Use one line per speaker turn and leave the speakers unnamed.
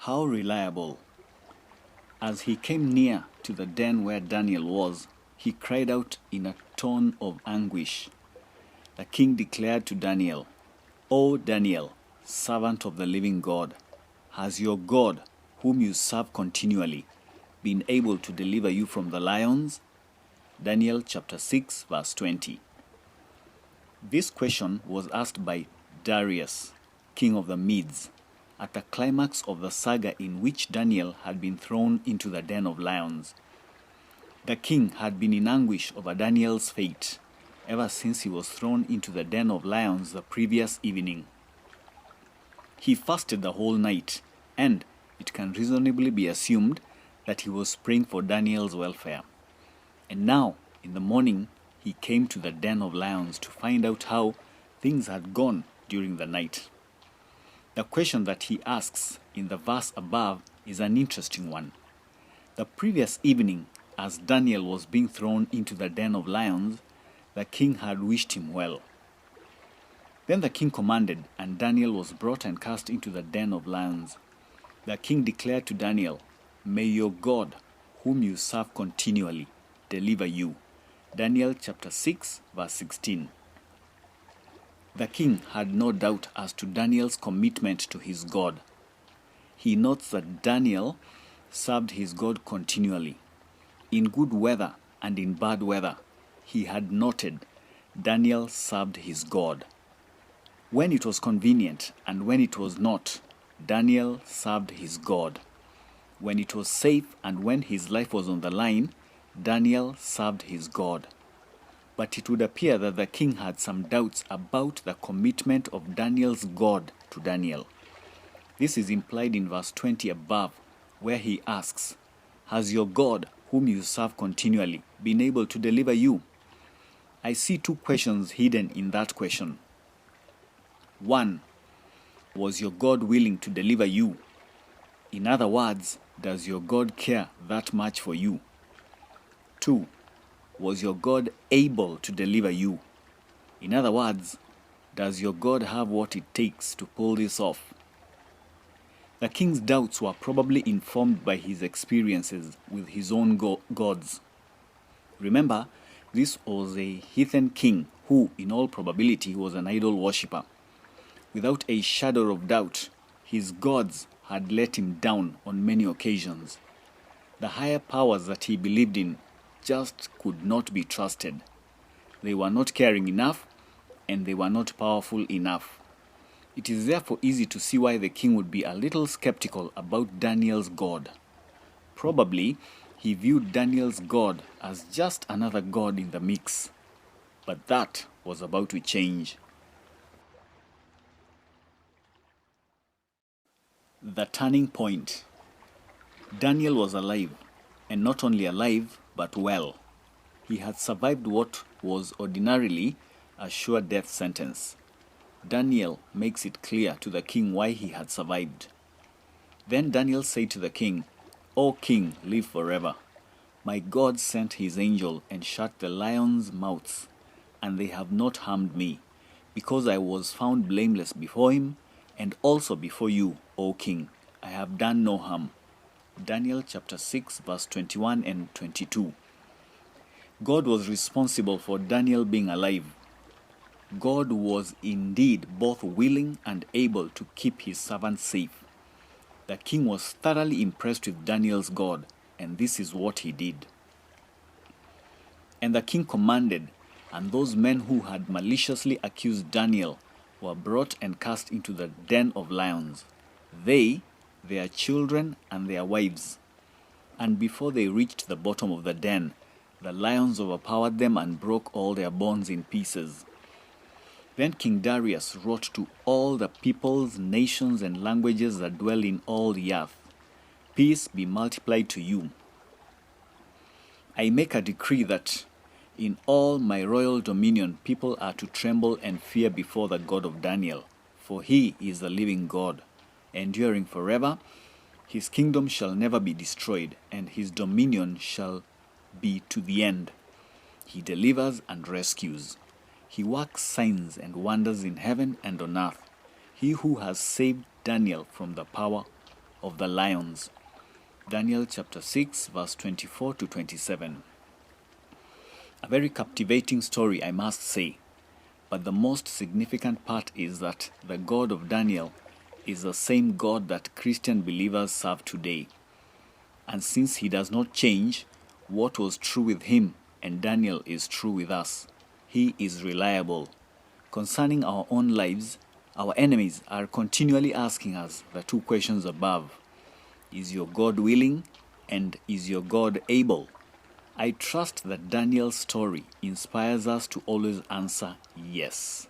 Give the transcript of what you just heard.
How reliable! As he came near to the den where Daniel was, he cried out in a tone of anguish. The king declared to Daniel, "O Daniel, servant of the living God, has your God, whom you serve continually, been able to deliver you from the lions?" Daniel chapter 6, verse 20. This question was asked by Darius, king of the Medes, at the climax of the saga in which Daniel had been thrown into the den of lions. The king had been in anguish over Daniel's fate ever since he was thrown into the den of lions the previous evening. He fasted the whole night, and it can reasonably be assumed that he was praying for Daniel's welfare. And now, in the morning, he came to the den of lions to find out how things had gone during the night. The question that he asks in the verse above is an interesting one. The previous evening, as Daniel was being thrown into the den of lions, the king had wished him well. Then the king commanded, and Daniel was brought and cast into the den of lions. The king declared to Daniel, "May your God, whom you serve continually, deliver you." Daniel chapter 6, verse 16. The king had no doubt as to Daniel's commitment to his God. He notes that Daniel served his God continually. In good weather and in bad weather, he had noted Daniel served his God. When it was convenient and when it was not, Daniel served his God. When it was safe and when his life was on the line, Daniel served his God. But it would appear that the king had some doubts about the commitment of Daniel's God to Daniel. This is implied in verse 20 above, where he asks, "Has your God, whom you serve continually, been able to deliver you?" I see two questions hidden in that question. 1. Was your God willing to deliver you? In other words, does your God care that much for you? 2. Was your God able to deliver you? In other words, does your God have what it takes to pull this off? The king's doubts were probably informed by his experiences with his own gods. Remember, this was a heathen king who, in all probability, was an idol worshipper. Without a shadow of doubt, his gods had let him down on many occasions. The higher powers that he believed in just could not be trusted. They were not caring enough, and they were not powerful enough. It is therefore easy to see why the king would be a little skeptical about Daniel's God. Probably, he viewed Daniel's God as just another god in the mix. But that was about to change. The turning point. Daniel was alive, and not only alive, but well. He had survived what was ordinarily a sure death sentence. Daniel makes it clear to the king why he had survived. Then Daniel said to the king, "O king, live forever. My God sent his angel and shut the lions' mouths, and they have not harmed me, because I was found blameless before him, and also before you, O king. I have done no harm." Daniel chapter 6, verse 21 and 22. God was responsible for Daniel being alive. God was indeed both willing and able to keep his servant safe. The king was thoroughly impressed with Daniel's God, and this is what he did. And the king commanded, and those men who had maliciously accused Daniel were brought and cast into the den of lions, they, their children, and their wives. And before they reached the bottom of the den, the lions overpowered them and broke all their bones in pieces. Then King Darius wrote to all the peoples, nations, and languages that dwell in all the earth, "Peace be multiplied to you. I make a decree that in all my royal dominion people are to tremble and fear before the God of Daniel, for he is the living God, enduring forever. His kingdom shall never be destroyed, and his dominion shall be to the end. He delivers and rescues. He works signs and wonders in heaven and on earth. He who has saved Daniel from the power of the lions. Daniel chapter 6 verse 24 to 27. A very captivating story, I must say. But the most significant part is that the God of Daniel is the same God that Christian believers serve today. And since he does not change, what was true with him and Daniel is true with us. He is reliable. Concerning our own lives, our enemies are continually asking us the two questions above. Is your God willing? And is your God able? I trust that Daniel's story inspires us to always answer yes.